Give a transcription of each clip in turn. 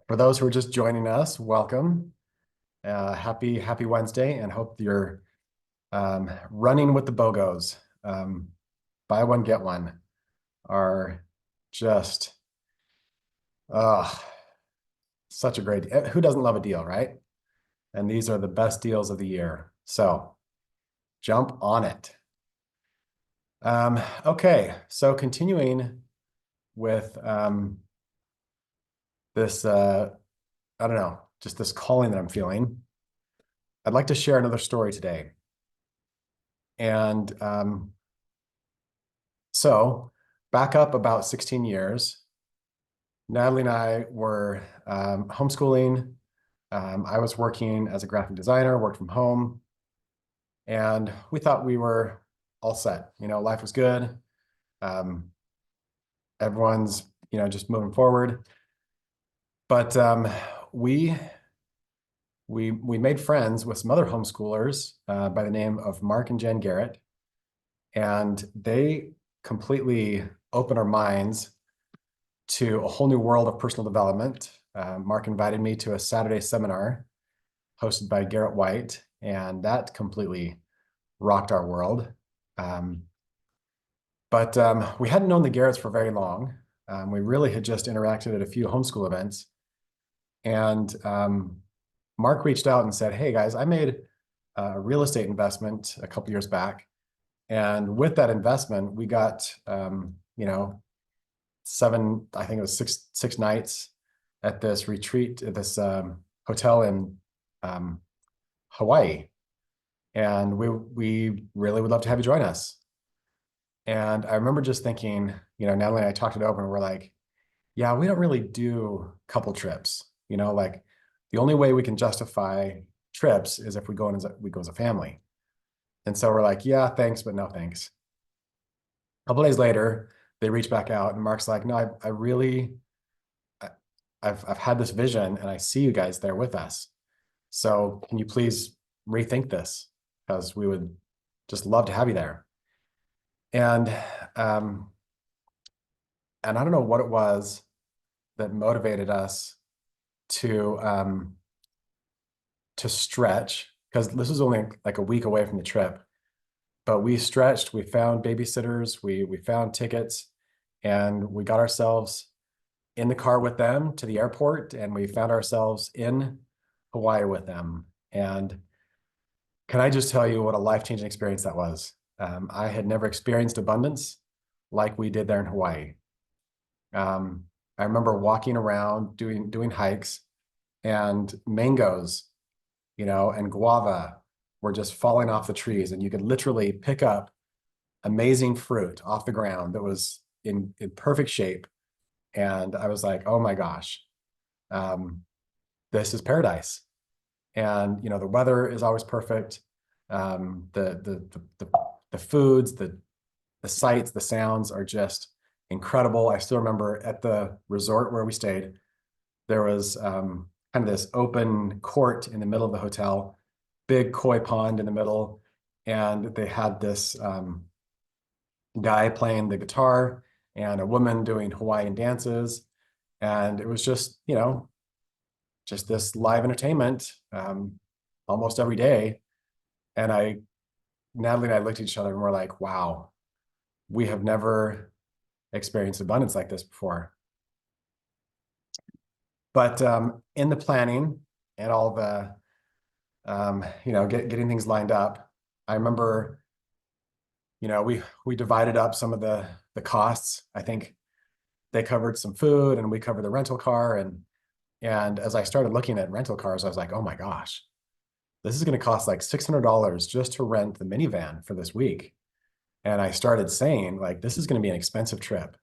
For those who are just joining us, welcome. Happy Wednesday, and hope you're running with the BOGOs. Buy one, get one are just uh, such a great deal. Who doesn't love a deal, right? And these are the best deals of the year. So jump on it. Okay, so continuing with this, I don't know, just this calling that I'm feeling. I'd like to share another story today. And so back up about 16 years, Natalie and I were homeschooling. I was working as a graphic designer, worked from home, and we thought we were all set. Life was good. Um, everyone's, just moving forward. But we made friends with some other homeschoolers by the name of Mark and Jen Garrett, and they completely opened our minds to a whole new world of personal development. Mark invited me to a Saturday seminar hosted by Garrett White, and that completely rocked our world. But we hadn't known the Garretts for very long. We really had just interacted at a few homeschool events. And Mark reached out and said, "Hey guys, I made a real estate investment a couple years back. And with that investment, we got, I think it was six nights at this retreat, at this hotel in Hawaii. And we really would love to have you join us." And I remember just thinking, Natalie and I talked it over and we're like, yeah, we don't really do couple trips. Like the only way we can justify trips is if we go as a family. And so we're like, yeah, thanks, but no thanks. A couple days later, they reach back out and Mark's like, no, I really, I've had this vision and I see you guys there with us. So can you please rethink this? Because we would just love to have you there. And I don't know what it was that motivated us to stretch, because this was only like a week away from the trip. But we stretched, we found babysitters, we found tickets, and we got ourselves in the car with them to the airport, and we found ourselves in Hawaii with them. And can I just tell you what a life-changing experience that was? I had never experienced abundance like we did there in Hawaii. I remember walking around doing hikes, and mangoes, and guava were just falling off the trees, and you could literally pick up amazing fruit off the ground that was in perfect shape. And I was like, oh my gosh, this is paradise. And the weather is always perfect. The foods, the sights, the sounds are just incredible. I still remember at the resort where we stayed, there was kind of this open court in the middle of the hotel, big koi pond in the middle, and they had this guy playing the guitar and a woman doing Hawaiian dances. And it was just, just this live entertainment almost every day. And Natalie and I looked at each other and we're like, wow, we have never experienced abundance like this before. But in the planning and all the, getting things lined up, I remember, we divided up some of the costs. I think they covered some food and we covered the rental car. And as I started looking at rental cars, I was like, oh my gosh, this is going to cost like $600 just to rent the minivan for this week. And I started saying, like, this is going to be an expensive trip.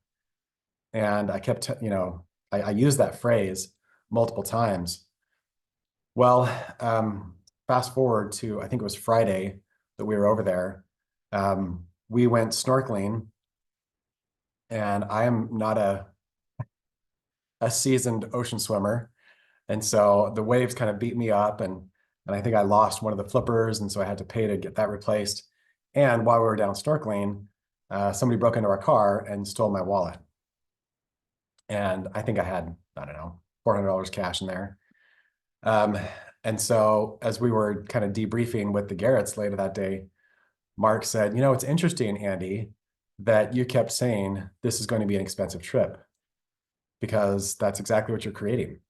And I kept, I used that phrase multiple times. Well, fast forward to, I think it was Friday that we were over there. We went snorkeling, and I am not a seasoned ocean swimmer. And so the waves kind of beat me up, and I think I lost one of the flippers, and so I had to pay to get that replaced. And while we were down snorkeling, somebody broke into our car and stole my wallet. And I think I had, I don't know, $400 cash in there. And so as we were kind of debriefing with the Garretts later that day, Mark said, it's interesting, Andy, that you kept saying this is going to be an expensive trip because that's exactly what you're creating,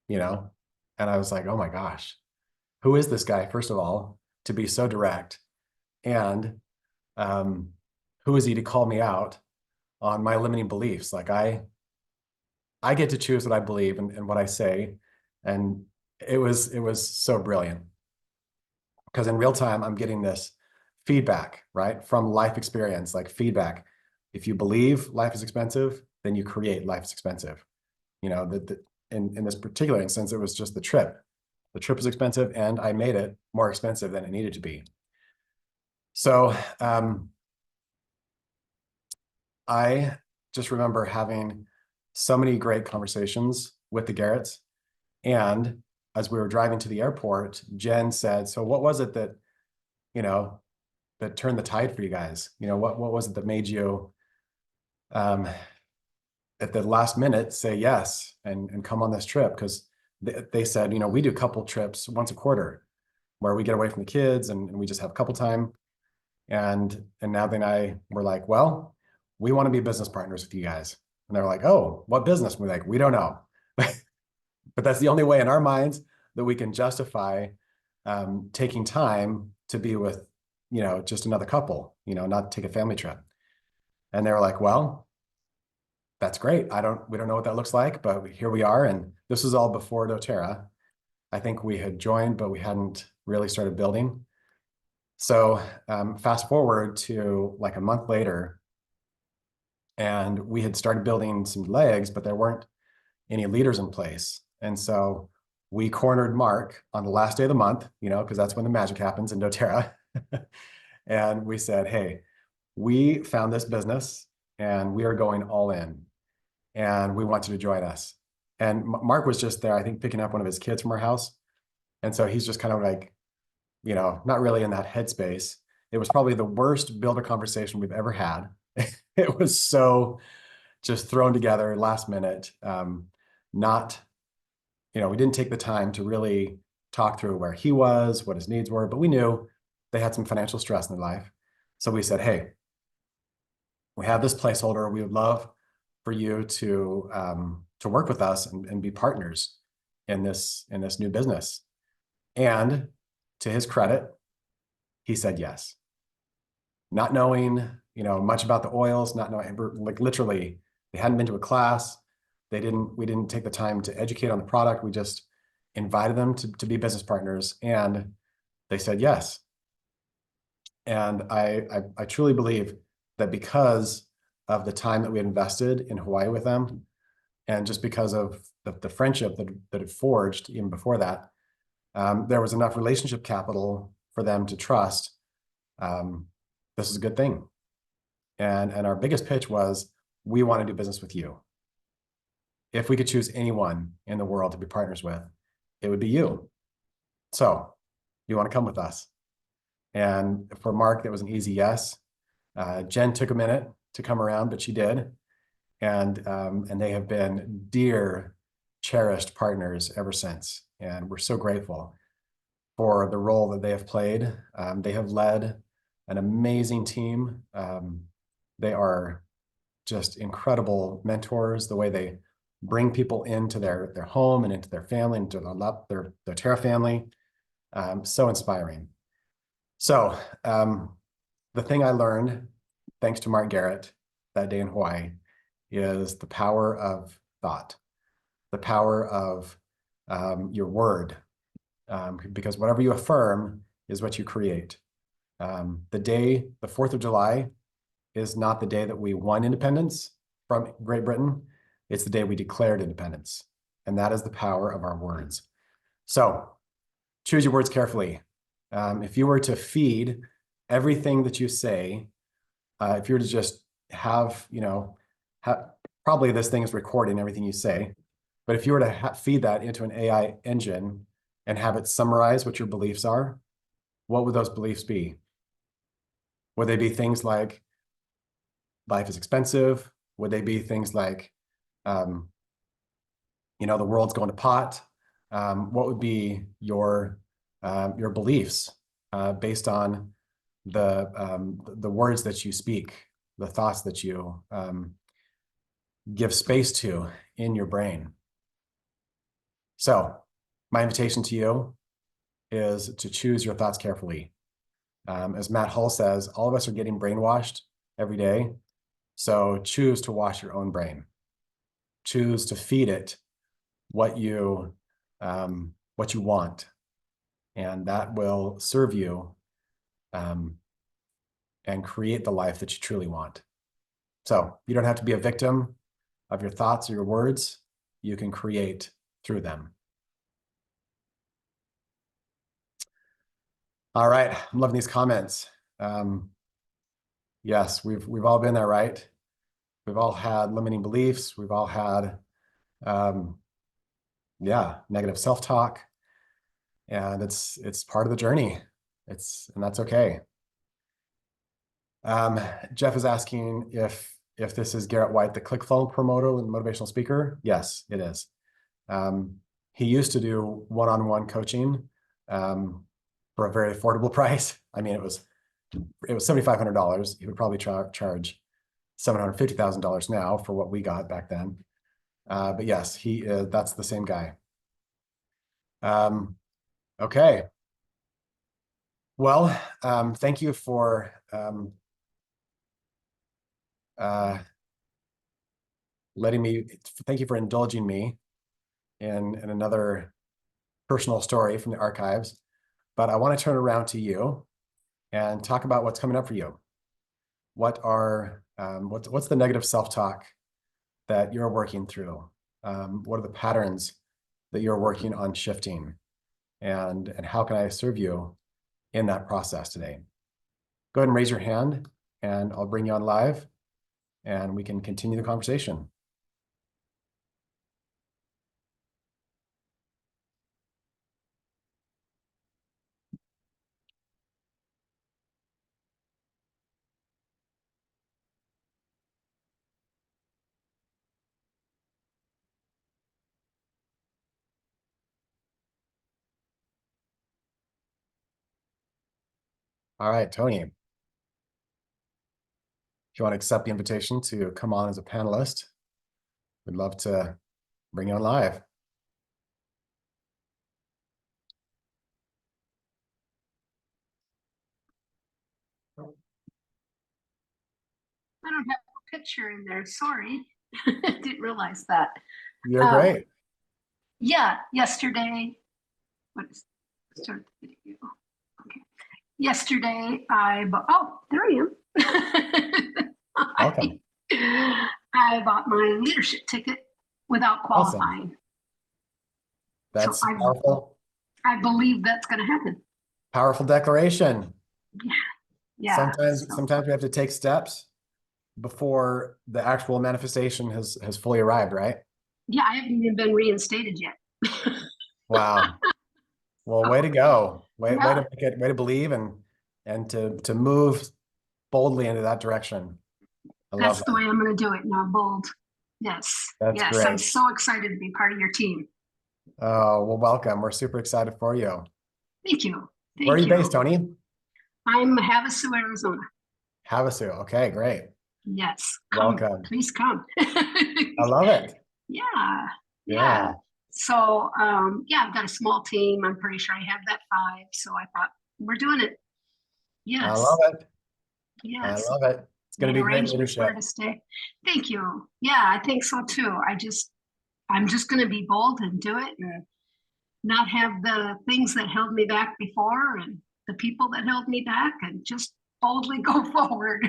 And I was like, oh my gosh, who is this guy, first of all, to be so direct? And who is he to call me out on my limiting beliefs? Like I get to choose what I believe and what I say. And it was so brilliant because in real time, I'm getting this feedback, right? From life experience, like feedback. If you believe life is expensive, then you create life is expensive. In this particular instance, it was just the trip. The trip was expensive and I made it more expensive than it needed to be. So I just remember having so many great conversations with the Garretts. And as we were driving to the airport, Jen said, so what was it that, that turned the tide for you guys? What was it that made you at the last minute say yes and come on this trip? Because they said, we do a couple trips once a quarter where we get away from the kids and we just have a couple time. And Natalie and I were like, well, we want to be business partners with you guys. And they're like, oh, what business? We're like, we don't know. But that's the only way in our minds that we can justify taking time to be with, just another couple, not take a family trip. And they were like, well, that's great. We don't know what that looks like, but here we are. And this was all before doTERRA. I think we had joined, but we hadn't really started building. So fast forward to like a month later, and we had started building some legs, but there weren't any leaders in place. And so we cornered Mark on the last day of the month, because that's when the magic happens in doTERRA. And we said, hey, we found this business and we are going all in and we want you to join us. And Mark was just there, I think, picking up one of his kids from our house. And so he's just kind of like, not really in that headspace. It was probably the worst builder conversation we've ever had. It was so just thrown together last minute. We didn't take the time to really talk through where he was, what his needs were, but we knew they had some financial stress in their life. So we said, hey, we have this placeholder. We would love for you to work with us and be partners in this new business. And to his credit, he said yes. Not knowing, much about the oils, not knowing, like literally, they hadn't been to a class. We didn't take the time to educate on the product. We just invited them to be business partners, and they said yes. And I truly believe that because of the time that we invested in Hawaii with them, and just because of the friendship that it forged even before that, there was enough relationship capital for them to trust this is a good thing. And our biggest pitch was, we want to do business with you. If we could choose anyone in the world to be partners with, it would be you. So you want to come with us? And for Mark, that was an easy yes. Jen took a minute to come around, but she did. And they have been dear, cherished partners ever since. And we're so grateful for the role that they have played. They have led an amazing team. They are just incredible mentors, the way they bring people into their home and into their family, into their doTERRA family. So inspiring. So the thing I learned, thanks to Mark Garrett that day in Hawaii, is the power of thought, the power of your word, because whatever you affirm is what you create. The 4th of July is not the day that we won independence from Great Britain. It's the day we declared independence. And that is the power of our words. So choose your words carefully. If you were to feed everything that you say, if you were to just have, probably this thing is recording everything you say, but if you were to feed that into an AI engine and have it summarize what your beliefs are, what would those beliefs be? Would they be things like life is expensive? Would they be things like the world's going to pot. What would be your beliefs based on the words that you speak, the thoughts that you give space to in your brain? So my invitation to you is to choose your thoughts carefully. As Matt Hull says, all of us are getting brainwashed every day. So choose to wash your own brain. Choose to feed it what you want, and that will serve you and create the life that you truly want. So you don't have to be a victim of your thoughts or your words. You can create through them. All right, I'm loving these comments. Yes, we've all been there, right? We've all had limiting beliefs. We've all had, negative self-talk, and it's part of the journey. And that's okay. Jeff is asking if this is Garrett White, the ClickFunnels promoter and motivational speaker. Yes, it is. He used to do one-on-one coaching for a very affordable price. I mean, it was $7,500. He would probably charge $750,000 now for what we got back then. But yes, that's the same guy. Okay. Well, thank you for thank you for indulging me in another personal story from the archives. But I want to turn around to you and talk about what's coming up for you. What's the negative self-talk that you're working through? What are the patterns that you're working on shifting? And how can I serve you in that process today? Go ahead and raise your hand, and I'll bring you on live, and we can continue the conversation. All right, Tony, if you want to accept the invitation to come on as a panelist, we'd love to bring you on live. I don't have a picture in there. Sorry. Didn't realize that. You're great. Yeah, yesterday, start the video. Okay. Yesterday, oh, there I am. Welcome. I bought my leadership ticket without qualifying. Awesome. That's so powerful. I believe that's going to happen. Powerful declaration. Yeah. Sometimes we have to take steps before the actual manifestation has fully arrived, right? Yeah, I haven't even been reinstated yet. Wow. Well, way to go. Way to believe and to move boldly into that direction. That's the way I'm going to do it now, bold. Yes. That's great. I'm so excited to be part of your team. Oh, well, welcome. We're super excited for you. Thank you. Where are you based, Tony? I'm Havasu, Arizona. Havasu. Okay, great. Yes. Welcome. Please come. I love it. Yeah. So, I've got a small team. I'm pretty sure I have that 5. So I thought, we're doing it. Yes. I love it. Yes. I love it. It's going to be great leadership. Where to stay. Thank you. Yeah, I think so too. I'm just going to be bold and do it and not have the things that held me back before and the people that held me back, and just boldly go forward.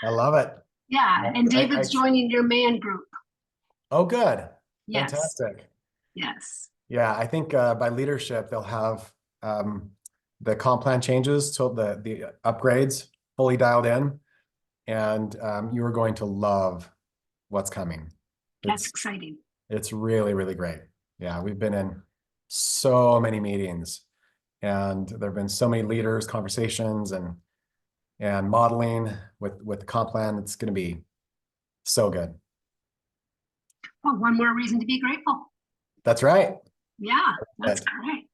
I love it. Yeah, and David's joining your man group. Oh, good. Yes. Fantastic. Yes. Yeah, I think by leadership, they'll have the comp plan changes till the upgrades fully dialed in, and you are going to love what's coming. That's exciting. It's really, really great. Yeah, we've been in so many meetings, and there have been so many leaders, conversations, and modeling with the comp plan. It's going to be so good. Oh, one more reason to be grateful. That's right. Yeah, that's Good. great.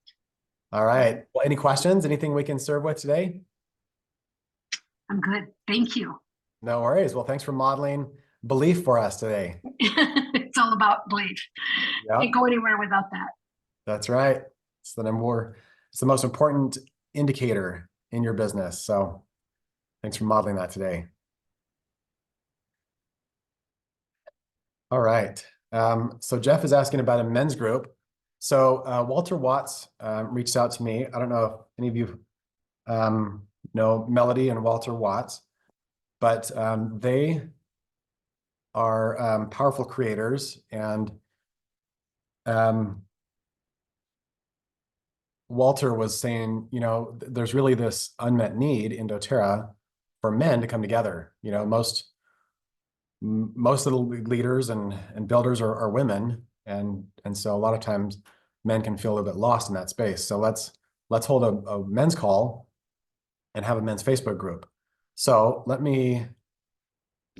All right. Well, any questions? Anything we can serve with today? I'm good. Thank you. No worries. Well, thanks for modeling belief for us today. It's all about belief. Can't Yep, go anywhere without that. that's right. It's the most important indicator in your business. So thanks for modeling that today. All right. So Jeff is asking about a men's group. So Walter Watts reached out to me. I don't know if any of you know Melody and Walter Watts, but they are powerful creators, and um, Walter was saying, there's really this unmet need in doTERRA for men to come together. Most of the leaders and builders are women, and so a lot of times men can feel a little bit lost in that space. So let's hold a men's call and have a men's Facebook group. So let me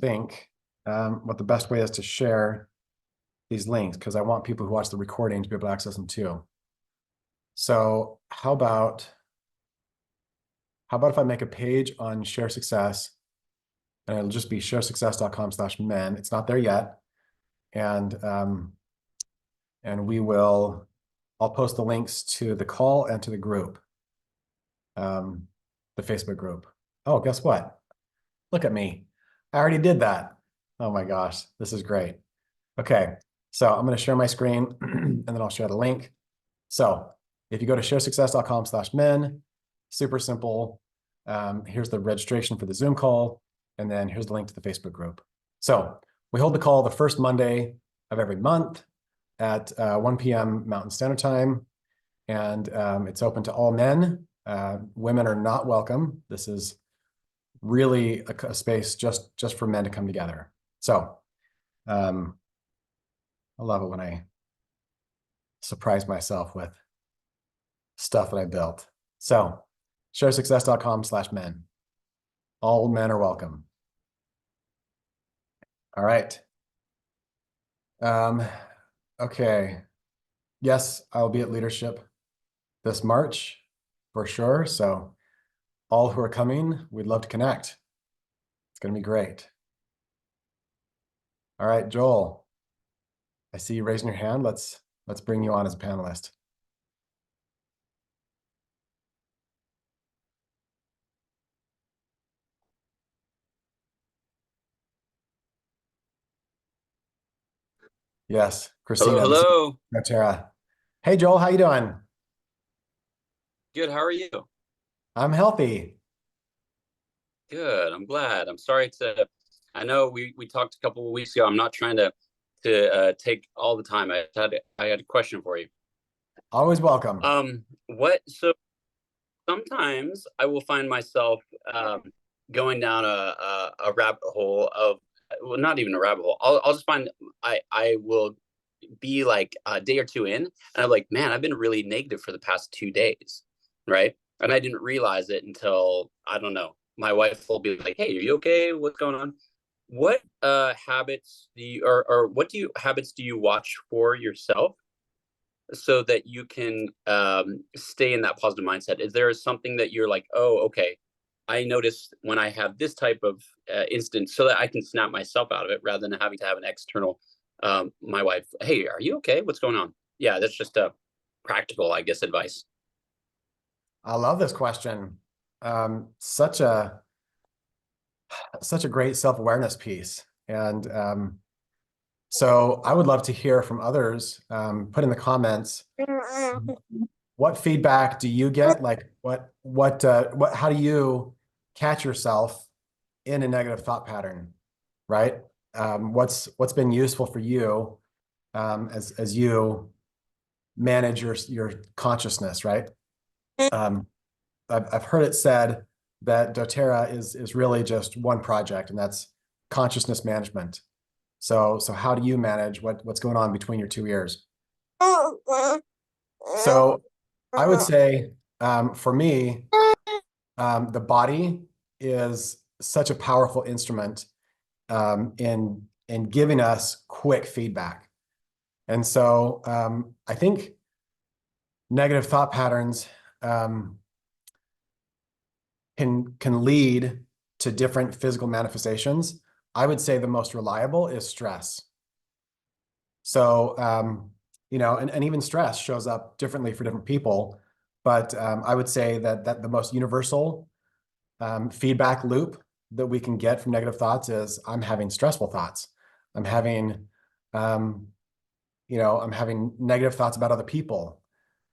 think what the best way is to share these links, because I want people who watch the recording to be able to access them too. So how about if I make a page on Share Success, and it'll just be sharesuccess.com/men. It's not there yet. And I'll post the links to the call and to the group, the Facebook group. Oh, guess what? Look at me. I already did that. Oh my gosh, this is great. Okay, so I'm going to share my screen and then I'll share the link. So if you go to sharesuccess.com/men, super simple. Here's the registration for the Zoom call, and then here's the link to the Facebook group. So we hold the call the first Monday of every month at 1 p.m. Mountain Standard Time, and it's open to all men. Women are not welcome. This is really a space just for men to come together. So I love it when I surprise myself with stuff that I built. So sharesuccess.com/men. All men are welcome. All right. Okay. Yes, I'll be at leadership this March for sure. So all who are coming, we'd love to connect. It's going to be great. All right, Joel, I see you raising your hand. Let's bring you on as a panelist. Yes, Hello, Christina, this is hello. doTERRA. Hey, Joel, how you doing? Good. How are you? I'm healthy. Good. I'm glad. I'm sorry to. I know we talked a couple of weeks ago. I'm not trying to take all the time. I had a question for you. Always welcome. What? So sometimes I will find myself going down a rabbit hole of, well, not even a rabbit hole. I'll just find I will be like a day or two in, and I'm like, man, I've been really negative for the past 2 days, right? And I didn't realize it until, I don't know, my wife will be like, hey, are you okay? What's going on? What habits do you, or what habits do you watch for yourself so that you can stay in that positive mindset? Is there something that you're like, oh, okay, I notice when I have this type of instance, so that I can snap myself out of it rather than having to have an external, my wife, hey, are you okay? What's going on? Yeah, that's just a practical, I guess, advice. I love this question. Such a great self-awareness piece. And so I would love to hear from others. Put in the comments, what feedback do you get? Like how do you catch yourself in a negative thought pattern, right? What's been useful for you as you manage your consciousness, right? I've heard it said that doTERRA is really just one project, and that's consciousness management. So how do you manage what's going on between your two ears? So I would say for me, the body is such a powerful instrument in giving us quick feedback. And so I think negative thought patterns can lead to different physical manifestations. I would say the most reliable is stress. So, and even stress shows up differently for different people. But I would say that the most universal feedback loop that we can get from negative thoughts is I'm having stressful thoughts. I'm having, I'm having negative thoughts about other people.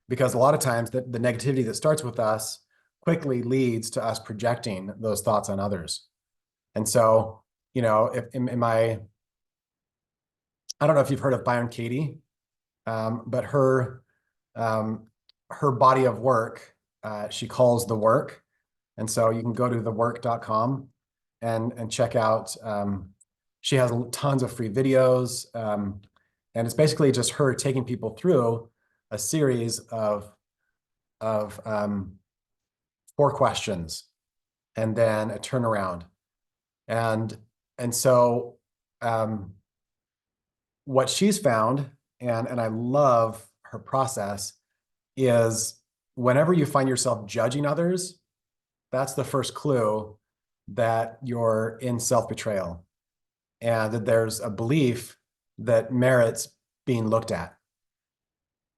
Because a lot of times the negativity that starts with us quickly leads to us projecting those thoughts on others. And so, if I don't know if you've heard of Byron Katie, but her body of work, she calls the work. And so you can go to thework.com and check out, she has tons of free videos. And it's basically just her taking people through a series of 4 questions and then a turnaround. And so what she's found, and I love her process, is whenever you find yourself judging others, that's the first clue that you're in self-betrayal and that there's a belief that merits being looked at.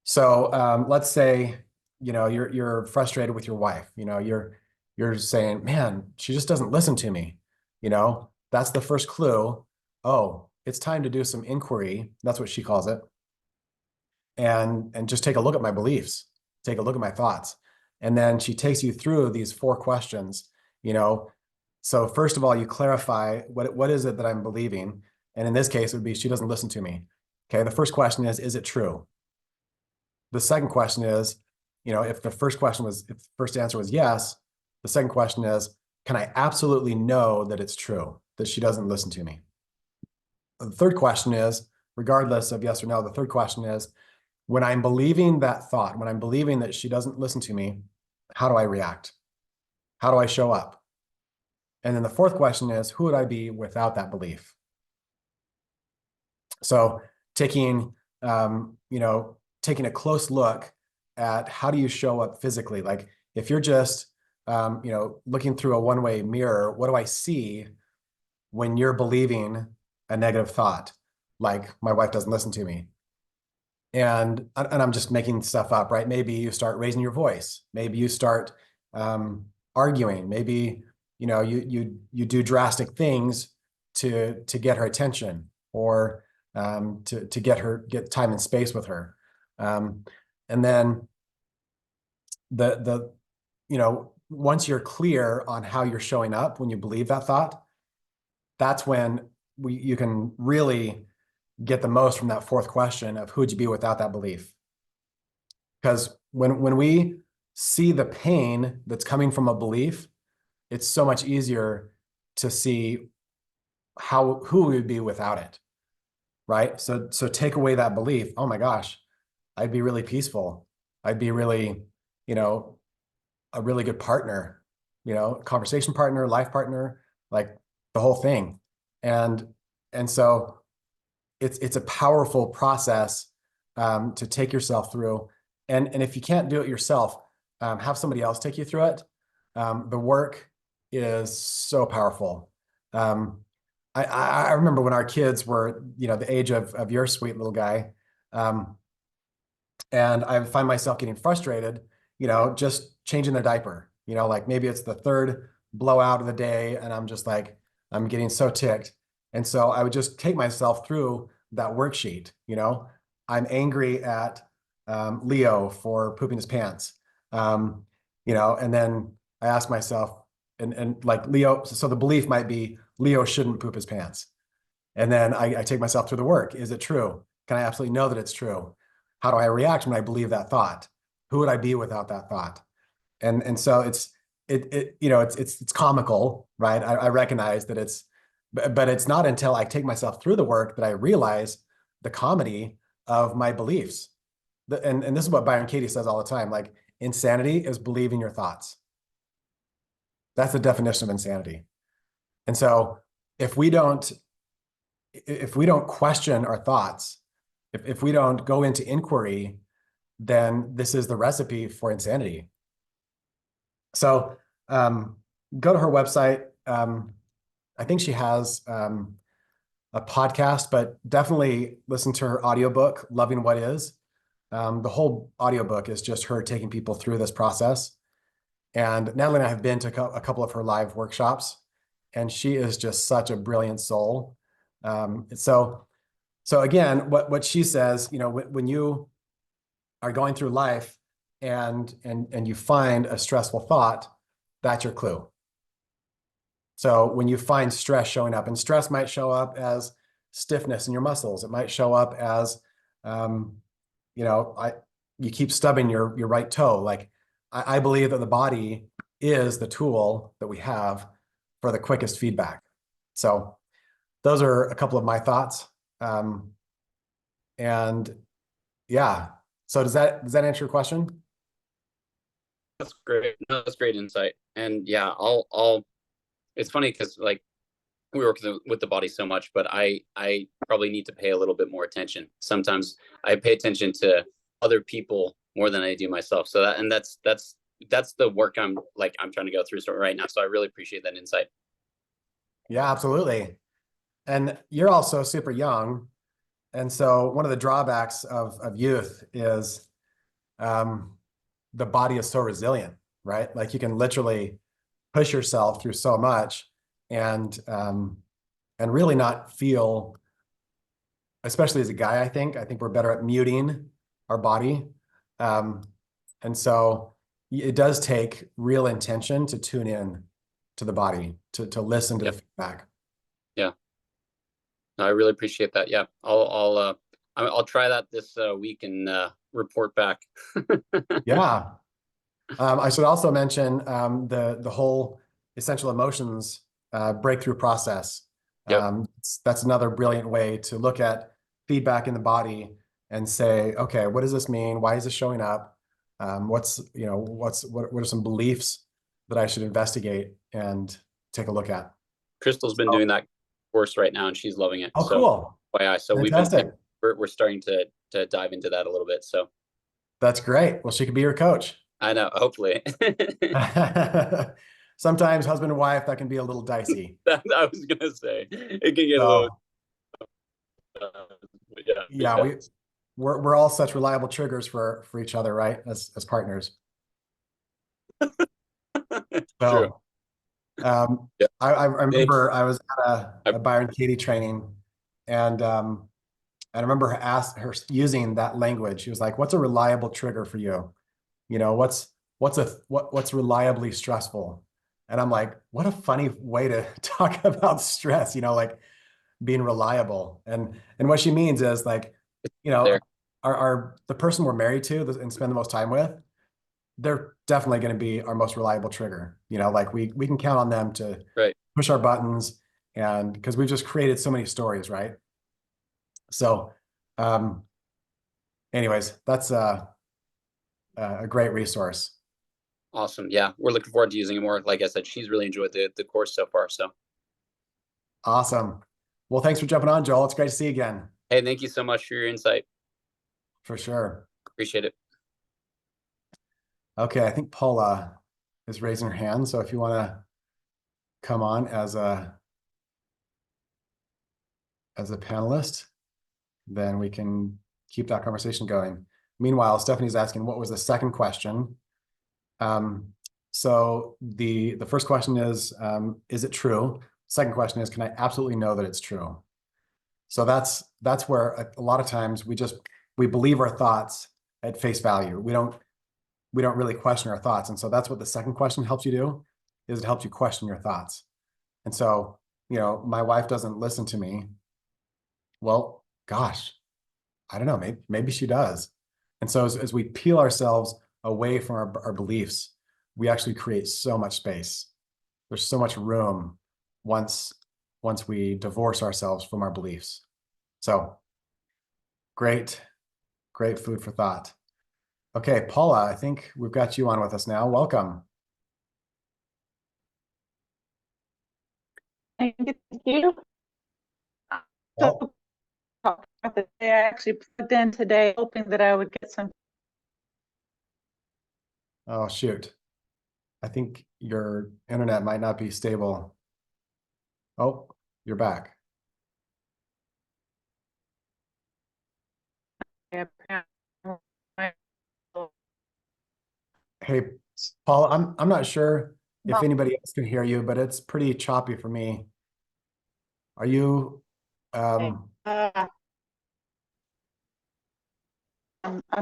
So let's say, you're frustrated with your wife. You're saying, man, she just doesn't listen to me. That's the first clue. Oh, it's time to do some inquiry. That's what she calls it. And just take a look at my beliefs, take a look at my thoughts. And then she takes you through these 4 questions. So first of all, you clarify what is it that I'm believing? And in this case, it would be she doesn't listen to me. Okay, the first question is it true? The second question is, if the first answer was yes, the second question is, can I absolutely know that it's true, that she doesn't listen to me? The third question is, regardless of yes or no, the third question is, when I'm believing that thought, when I'm believing that she doesn't listen to me, how do I react? How do I show up? And then the fourth question is, who would I be without that belief? So taking a close look at how do you show up physically? Like if you're just, looking through a one-way mirror, what do I see when you're believing a negative thought? Like my wife doesn't listen to me. And I'm just making stuff up, right? Maybe you start raising your voice. Maybe you start arguing. Maybe, you do drastic things to get her attention or to get time and space with her. And then once you're clear on how you're showing up when you believe that thought, that's when you can really get the most from that fourth question of who would you be without that belief? Because when we see the pain that's coming from a belief, it's so much easier to see who we would be without it, right? So take away that belief. Oh my gosh, I'd be really peaceful. I'd be really, a really good partner, conversation partner, life partner, like the whole thing. And so it's a powerful process to take yourself through. And if you can't do it yourself, have somebody else take you through it. The work is so powerful. I remember when our kids were, the age of your sweet little guy, and I find myself getting frustrated, just changing the diaper, like maybe it's the third blowout of the day and I'm just like, I'm getting so ticked. And so I would just take myself through that worksheet. I'm angry at Leo for pooping his pants. And then I ask myself, and like Leo, so the belief might be Leo shouldn't poop his pants. And then I take myself through the work. Is it true? Can I absolutely know that it's true? How do I react when I believe that thought? Who would I be without that thought? And so it's comical, right? I recognize that but it's not until I take myself through the work that I realize the comedy of my beliefs. And this is what Byron Katie says all the time, like insanity is believing your thoughts. That's the definition of insanity. And so if we don't question our thoughts, If we don't go into inquiry, then this is the recipe for insanity. So go to her website. I think she has a podcast, but definitely listen to her audiobook, Loving What Is. The whole audiobook is just her taking people through this process. And Natalie and I have been to a couple of her live workshops, and she is just such a brilliant soul. So again, what she says, you know, when you are going through life and you find a stressful thought, that's your clue. So when you find stress showing up, and stress might show up as stiffness in your muscles, it might show up as, you know, you keep stubbing your right toe. Like I believe that the body is the tool that we have for the quickest feedback. So those are a couple of my thoughts. And yeah, so does that answer your question? That's great. No, that's great insight. And yeah, it's funny because like we work with the body so much, but I probably need to pay a little bit more attention. Sometimes I pay attention to other people more than I do myself. So that's the work I'm trying to go through right now. So I really appreciate that insight. Yeah, absolutely. And you're also super young. And so one of the drawbacks of youth is the body is so resilient, right? Like you can literally push yourself through so much and really not feel, especially as a guy, I think we're better at muting our body. And so it does take real intention to tune in to the body, to listen to the feedback. Yeah. I really appreciate that. Yeah. I'll try that this week and report back. Yeah. I should also mention the whole essential emotions breakthrough process. Yep. That's another brilliant way to look at feedback in the body and say, okay, what does this mean? Why is this showing up? What are some beliefs that I should investigate and take a look at? Crystal's been doing that course right now and she's loving it. Oh, So cool. so Fantastic. we're starting to dive into that a little bit. So That's great. Well, she could be your coach. I know, hopefully. Sometimes husband and wife, that can be a little dicey. I was gonna say it can get a little yeah, we're all such reliable triggers for each other, right? As partners. True. So I remember I was at a Byron Katie training, and I remember her using that language. She was like, "What's a reliable trigger for you? You know, what's reliably stressful?" And I'm like, "What a funny way to talk about stress." You know, like being reliable. And what she means is like, you know, the person we're married to and spend the most time with, they're definitely going to be our most reliable trigger. You know, like we can count on them to push our buttons, and because we've just created so many stories, right? So anyways, that's a great resource. Awesome. Yeah, we're looking forward to using it more. Like I said, she's really enjoyed the course so far. So awesome. Well, thanks for jumping on, Joel. It's great to see you again. Hey, thank you so much for your insight. For sure. Appreciate it. Okay, I think Paula is raising her hand. So if you want to come on as a panelist, then we can keep that conversation going. Meanwhile, Stephanie's asking, what was the second question? So the first question is it true? Second question is, can I absolutely know that it's true? So that's where a lot of times we believe our thoughts at face value. We don't really question our thoughts. And so that's what the second question helps you do, is it helps you question your thoughts. And so, you know, my wife doesn't listen to me. Well, gosh, I don't know, maybe she does. And so as we peel ourselves away from our beliefs, we actually create so much space. There's so much room once we divorce ourselves from our beliefs. So great food for thought. Okay, Paula, I think we've got you on with us now. Welcome. Thank you. Oh. the day I actually plugged in today, hoping that I would get some. Oh, shoot. I think your internet might not be stable. Oh, you're back. Hey, Paul, I'm not sure if anybody else can hear you, but it's pretty choppy for me. Are you I'm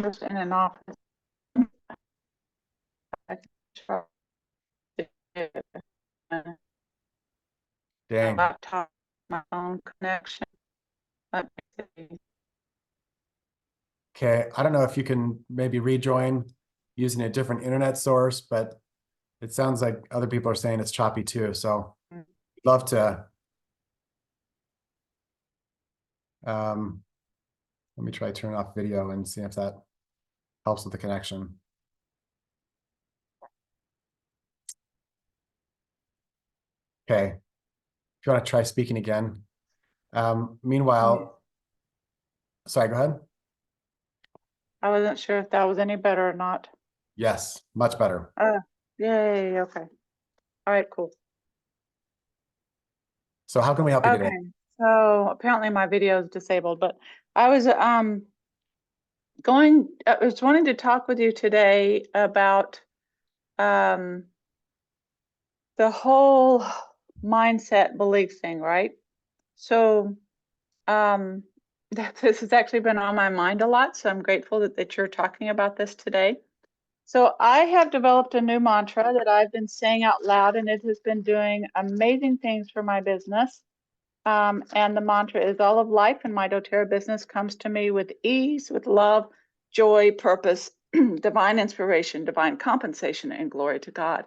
just in an office. My dang? laptop, my phone connection. Let me see. Okay, I don't know if you can maybe rejoin using a different internet source, but it sounds like other people are saying it's choppy too. So love to let me try turning off video and see if that helps with the connection. Okay, if you want to try speaking again. Meanwhile, sorry, go ahead. I wasn't sure if that was any better or not. Yes, much better. Yay, okay. All right, cool. So how can we help you today? Okay, so apparently my video is disabled, but I was I was wanting to talk with you today about the whole mindset belief thing, right? So this has actually been on my mind a lot, so I'm grateful that you're talking about this today. So I have developed a new mantra that I've been saying out loud, and it has been doing amazing things for my business. And the mantra is, all of life in my doTERRA business comes to me with ease, with love, joy, purpose, divine inspiration, divine compensation, and glory to God.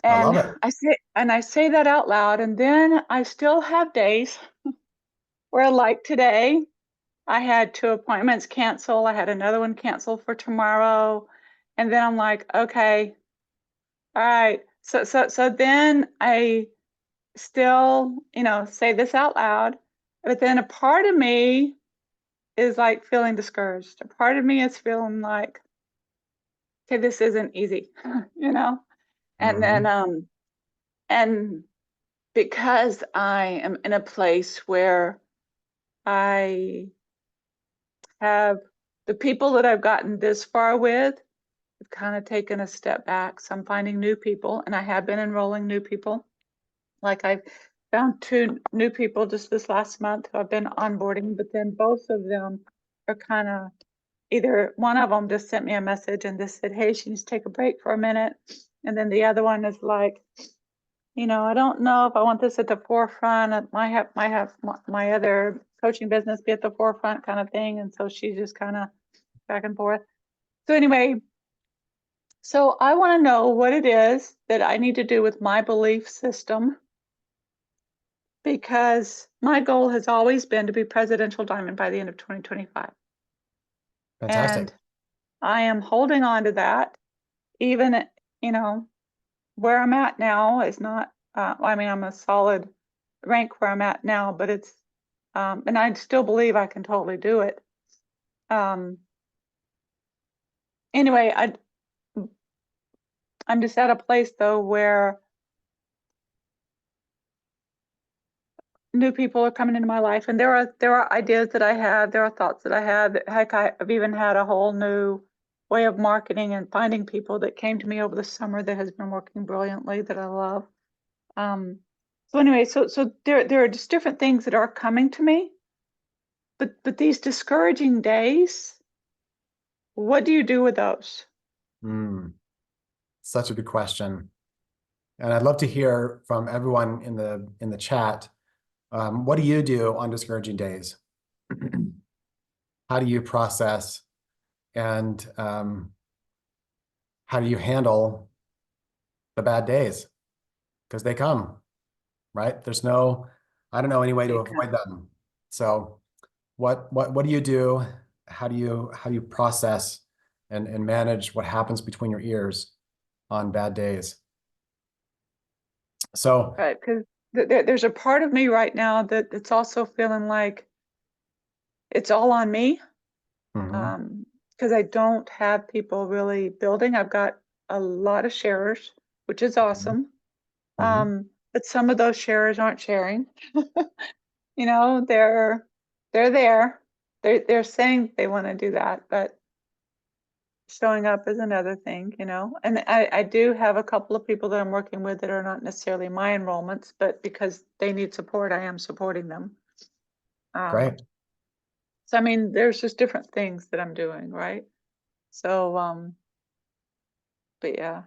I And love it. I say that out loud, and then I still have days where, like today, I had 2 appointments cancel. I had another one cancel for tomorrow. And then I'm like, okay, all right. So then I still, say this out loud, but then a part of me is like feeling discouraged. A part of me is feeling like, okay, this isn't easy, and then, and because I am in a place where I have the people that I've gotten this far with have kind of taken a step back. So I'm finding new people, and I have been enrolling new people. Like I've found 2 new people just this last month who I've been onboarding, but then both of them are kind of, either one of them just sent me a message and just said, hey, she needs to take a break for a minute. And then the other one is like, I don't know if I want this at the forefront. It might have my other coaching business be at the forefront kind of thing. And so she's just kind of back and forth. So anyway, so I want to know what it is that I need to do with my belief system, because my goal has always been to be presidential diamond by the end of 2025. Fantastic. And I am holding on to that, even, where I'm at now is not, I'm a solid rank where I'm at now, but it's, and I still believe I can totally do it. Anyway, I'm just at a place though where new people are coming into my life, and there are ideas that I have, there are thoughts that I have. Heck, I've even had a whole new way of marketing and finding people that came to me over the summer that has been working brilliantly, that I love. So anyway, so there are just different things that are coming to me, but these discouraging days, what do you do with those? Such a good question. And I'd love to hear from everyone in the chat. What do you do on discouraging days? How do you process, and how do you handle the bad days? Because they come, right? I don't know any way to avoid them. So what do you do? How do you process and manage what happens between your ears on bad days? So Right, because there's a part of me right now that's also feeling like it's all on me. Mhm. Because I don't have people really building. I've got a lot of sharers, which is awesome. Mhm. But some of those sharers aren't sharing. You know, they're there. They're saying they want to do that, but showing up is another thing, you know. And I do have a couple of people that I'm working with that are not necessarily my enrollments, but because they need support, I am supporting them. Great. So I mean, there's just different things that I'm doing, right? So but yeah.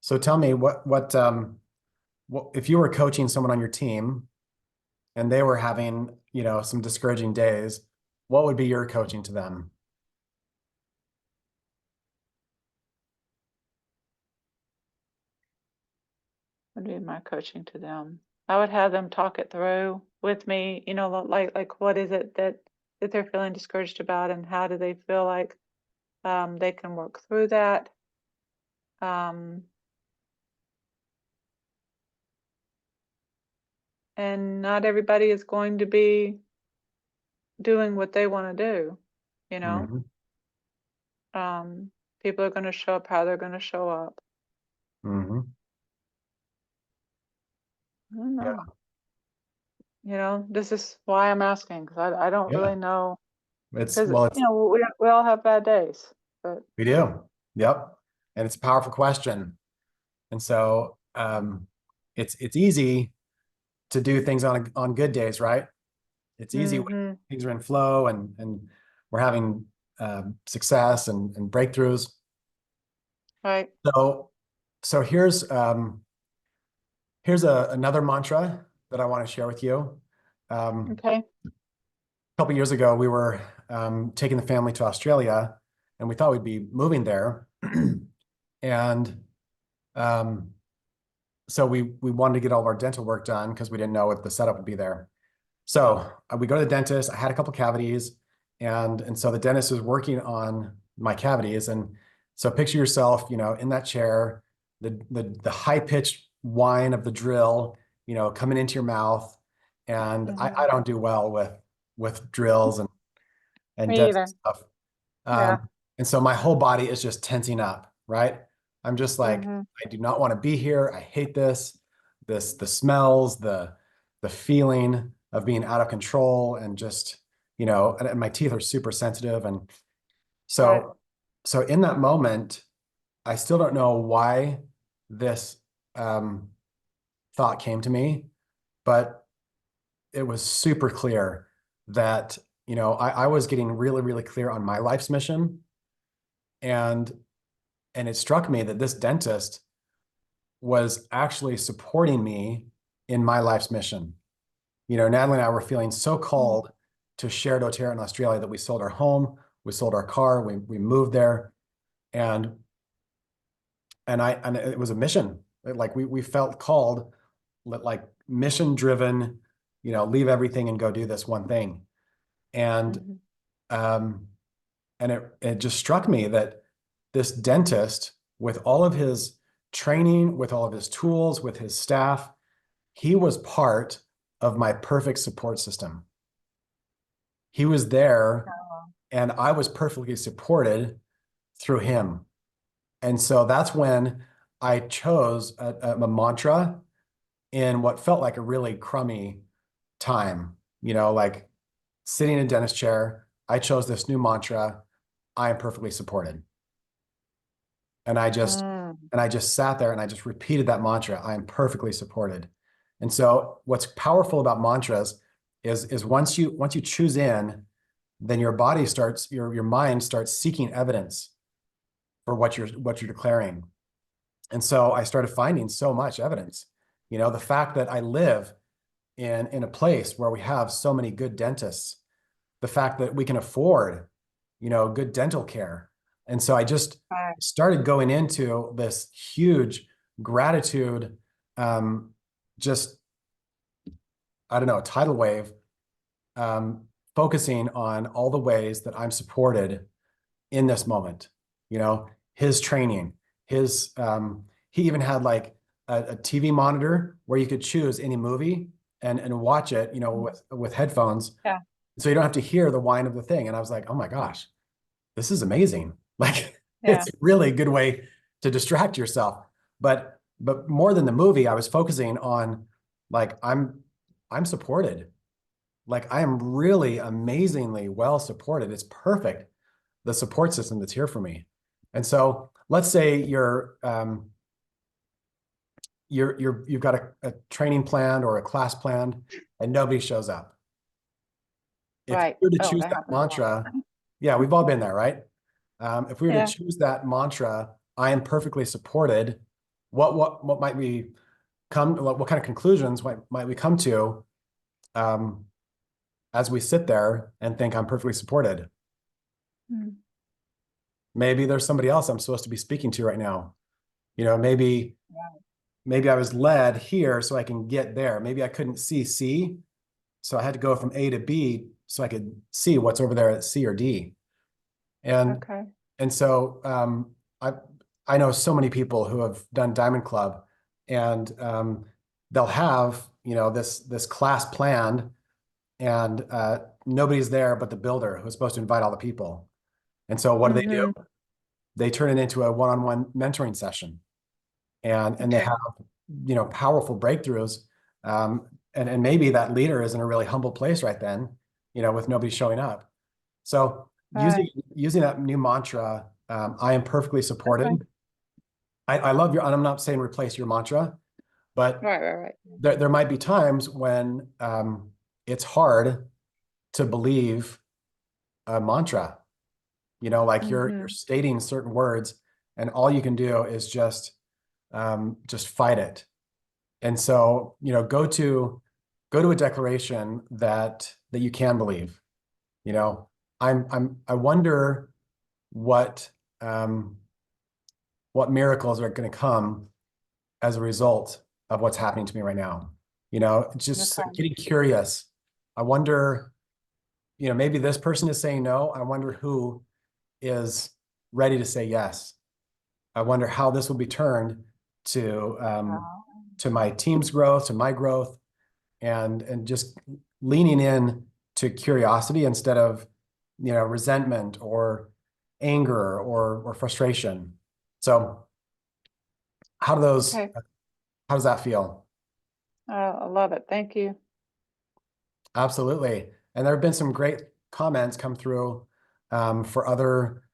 So tell me what if you were coaching someone on your team and they were having, some discouraging days, what would be your coaching to them? Would be my coaching to them. I would have them talk it through with me, you know, like what is it that they're feeling discouraged about, and how do they feel like they can work through that. And not everybody is going to be doing what they want to do, you know. Mhm. People are going to show up how they're going to show up. Mhm. I don't Yeah. know. You know, this is why I'm asking, because I don't Yeah. really know, It's because well, you know we all have bad days, but we do. Yep. And it's a powerful question. And so it's easy to do things on good days, right? It's easy when mm-hmm, things are in flow and we're having success and breakthroughs. right, So here's another mantra that I want to share with you. A okay, couple years ago, we were taking the family to Australia, and we thought we'd be moving there. And um, so we wanted to get all of our dental work done because we didn't know what the setup would be there. So we go to the dentist. I had a couple cavities, and so the dentist was working on my cavities. And so picture yourself, in that chair, the high pitched whine of the drill, coming into your mouth. And I mm-hmm. don't do well with drills and Me dental either. stuff. Yeah. And so my whole body is just tensing up, right? I'm just like, Mm-hmm. I do not want to be here. I hate the smells, the feeling of being out of control, and just, and my teeth are super sensitive. And Right. so in that moment, I still don't know why this thought came to me, but it was super clear that, I was getting really, really clear on my life's mission. And it struck me that this dentist was actually supporting me in my life's mission. Natalie and I were feeling so called to share doTERRA in Australia that we sold our home, we sold our car, we moved there, and it was a mission. Like we felt called, like mission driven, leave everything and go do this one thing. And Mm-hmm. um, and it just struck me that this dentist, with all of his training, with all of his tools, with his staff, he was part of my perfect support system. He was there and I was perfectly supported through him. And so that's when I chose a mantra in what felt like a really crummy time, like sitting in a dentist chair. I chose this new mantra: I am perfectly supported. And Mm. I just sat there and I just repeated that mantra: I am perfectly supported. And so what's powerful about mantras is once you choose in, then your body starts, your mind starts seeking evidence for what you're declaring. And so I started finding so much evidence. The fact that I live in a place where we have so many good dentists, the fact that we can afford, good dental care. And so I just Right. started going into this huge gratitude, just, I don't know, tidal wave, focusing on all the ways that I'm supported in this moment. His training, he even had like a TV monitor where you could choose any movie and watch it, with headphones. Yeah. So you don't have to hear the whine of the thing. And I was like, oh my gosh, this is amazing. Like Yeah. it's a really good way to distract yourself. But more than the movie, I was focusing on like I'm supported. Like I am really amazingly well supported. It's perfect, the support system that's here for me. And so let's say you've got a training plan or a class plan and nobody shows up. If Right. you were to Oh, choose that that happens a lot. mantra, yeah, we've all been there, right? If we were Yeah. to choose that mantra, I am perfectly supported, what might we come, what kind of conclusions might we come to as we sit there and think I'm perfectly supported? Mm. Maybe there's somebody else I'm supposed to be speaking to right now. Maybe I was led here so I can get there. Maybe I couldn't see C, so I had to go from A to B so I could see what's over there at C or D. And Okay. and so I know so many people who have done Diamond Club, and they'll have this class planned, and nobody's there but the builder who's supposed to invite all the people. And so what do? They turn it into a one-on-one mentoring session, and they Okay. have powerful breakthroughs. And maybe that leader is in a really humble place right then, with nobody showing up. So Right. using that new mantra, I am perfectly supported. Okay. I love and I'm not saying replace your mantra, but Right. there might be times when it's hard to believe a mantra, like you're stating certain words and all you can do is just fight it. And so, go to a declaration that you can believe. I wonder what miracles are going to come as a result of what's happening to me right now. Just Okay. getting curious. I wonder, maybe this person is saying no. I wonder who is ready to say yes. I wonder how this will be turned to my team's growth, to my growth, and just leaning in to curiosity instead of resentment or anger or frustration. So how does Okay. that feel? I love it. Thank you. Absolutely. And there have been some great comments come through for other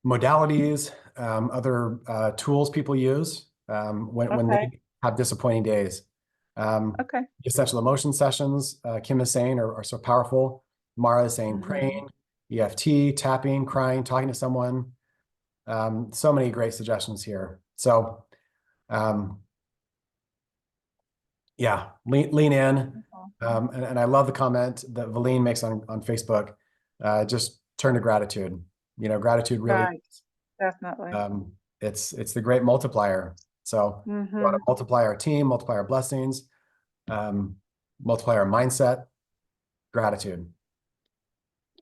modalities, other tools people use when Okay. they have disappointing days. Okay. Essential emotion sessions, Kim is saying, are so powerful. Mara is saying praying, EFT, tapping, crying, talking to someone. So many great suggestions here. So yeah, lean in. And I love the comment that Valine makes on Facebook. Just turn to gratitude. Gratitude really, Right. Definitely. it's the great multiplier. So we want to multiply our team, multiply our blessings, multiply our mindset, gratitude.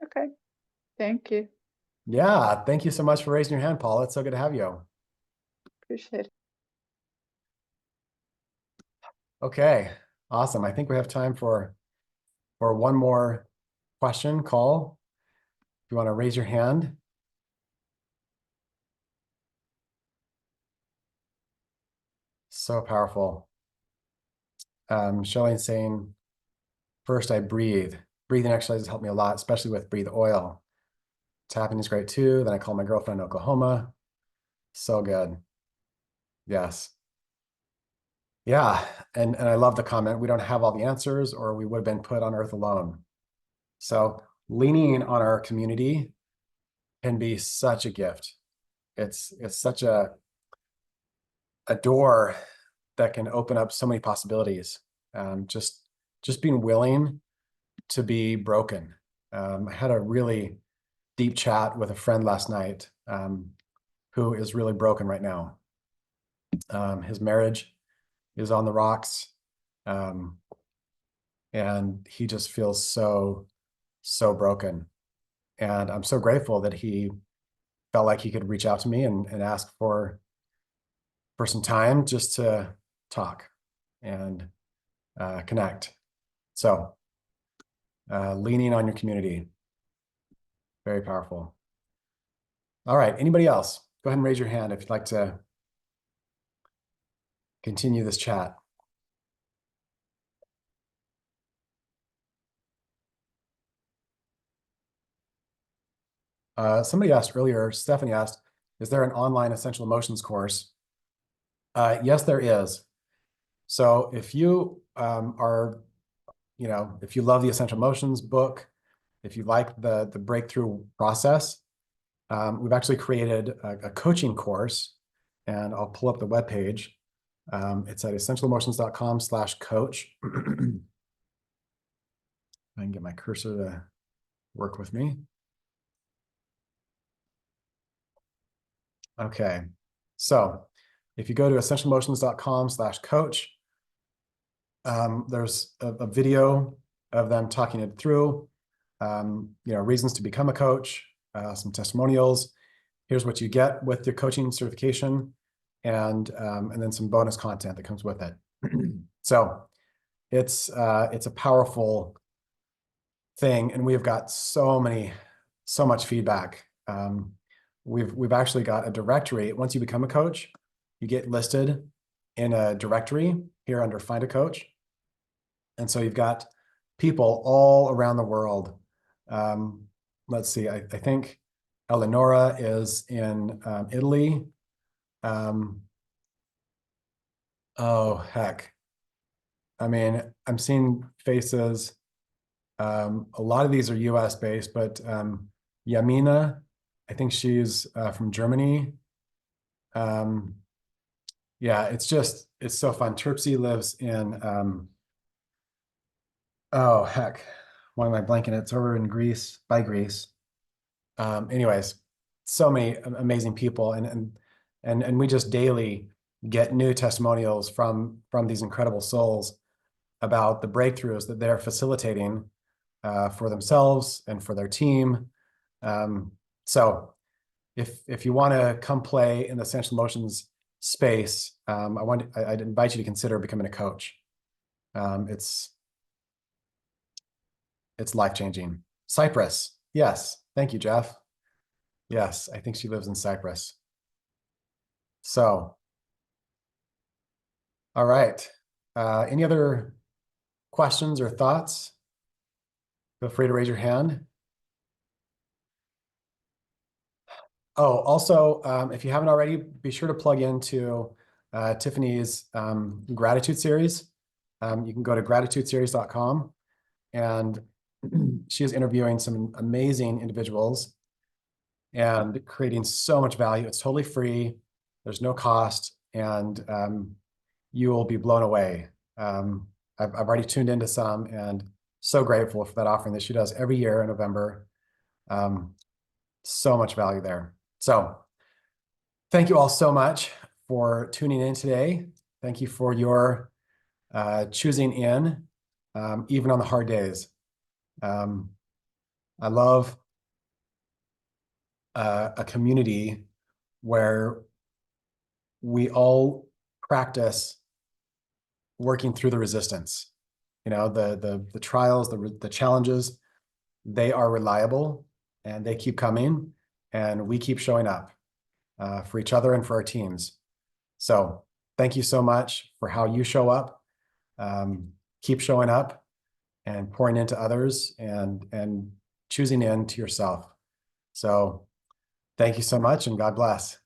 Okay. Thank you. Yeah, thank you so much for raising your hand, Paul. It's so good to have you. Appreciate it. Okay, awesome. I think we have time for one more question, call. If you want to raise your hand. So powerful. Shelley's saying, first I breathe. Breathing exercises help me a lot, especially with breathe oil. Tapping is great too. Then I call my girlfriend in Oklahoma. So good. Yes. Yeah. And I love the comment. We don't have all the answers or we would have been put on earth alone. So leaning on our community can be such a gift. It's such a door that can open up so many possibilities. Just being willing to be broken. I had a really deep chat with a friend last night who is really broken right now. His marriage is on the rocks, and he just feels so broken. And I'm so grateful that he felt like he could reach out to me and ask for some time just to talk and connect. So leaning on your community. Very powerful. All right, anybody else? Go ahead and raise your hand if you'd like to continue this chat. Somebody asked earlier, Stephanie asked, is there an online essential emotions course? Yes, there is. So if you if you love the Essential Emotions book, if you like the breakthrough process, we've actually created a coaching course, and I'll pull up the webpage. It's at essentialemotions.com/coach. I can get my cursor to work with me. Okay, so if you go to essentialemotions.com/coach, there's a video of them talking it through, reasons to become a coach, some testimonials. Here's what you get with your coaching certification, and then some bonus content that comes with it. So it's a powerful thing, and we've got so much feedback. We've actually got a directory. Once you become a coach, you get listed in a directory here under Find a Coach. And so you've got people all around the world. Let's see, I think Eleonora is in Italy. Oh, heck. I mean, I'm seeing faces. A lot of these are US based, but Yamina, I think she's from Germany. Yeah, it's so fun. Terpsy lives in, oh, heck. Why am I blanking? It's over in Greece, by Greece. Anyways, so many amazing people, and we just daily get new testimonials from these incredible souls about the breakthroughs that they're facilitating for themselves and for their team. So if you want to come play in the Essential Emotions space, I'd invite you to consider becoming a coach. It's life-changing. Cyprus. Yes. Thank you, Jeff. Yes, I think she lives in Cyprus. So, all right. Any other questions or thoughts? Feel free to raise your hand. Oh, also, if you haven't already, be sure to plug into Tiffany's gratitude series. You can go to gratitudeseries.com, and she is interviewing some amazing individuals and creating so much value. It's totally free. There's no cost, and you will be blown away. I've already tuned into some, and so grateful for that offering that she does every year in November. So much value there. So thank you all so much for tuning in today. Thank you for your choosing in, even on the hard days. I love a community where we all practice working through the resistance. The trials, the challenges, they are reliable, and they keep coming, and we keep showing up for each other and for our teams. So thank you so much for how you show up. Keep showing up and pouring into others, and choosing into yourself. So thank you so much, and God bless.